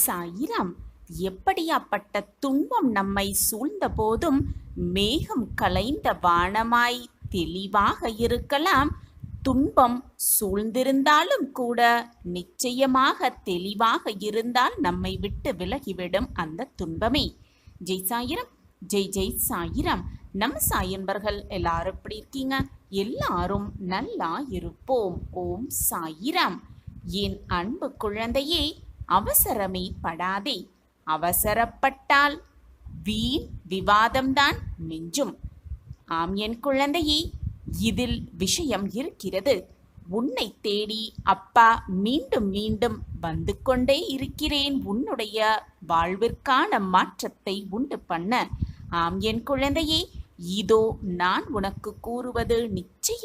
சாயிராம். எப்படியாப்பட்ட துன்பம் நம்மை சூழ்ந்த போதும் மேகம் கலைந்த வானமாய் தெளிவாக இருக்கலாம். துன்பம் சூழ்ந்திருந்தாலும் கூட நிச்சயமாக தெளிவாக இருந்தால் நம்மை விட்டு விலகிவிடும் அந்த துன்பமே. ஜெய் சாயிரம், ஜெய் ஜெய் சாயிரம். நம்ம சாயன்பர்கள் எல்லாரும் எப்படி இருக்கீங்க? எல்லாரும் நல்லா இருப்போம். ஓம் சாயிரம். என் அன்பு குழந்தையே, அவசரமே படாதே. அவசரப்பட்டால் வீண் விவாதம்தான் மிஞ்சும். ஆம் என் குழந்தையே, இதில் விஷயம் இருக்கிறது. உன்னை தேடி அப்பா மீண்டும் மீண்டும் வந்து கொண்டே இருக்கிறேன், உன்னுடைய வாழ்விற்கான மாற்றத்தை உண்டு பண்ண. ஆம் என் குழந்தையே, இதோ நான் உனக்கு கூறுவது நிச்சயம்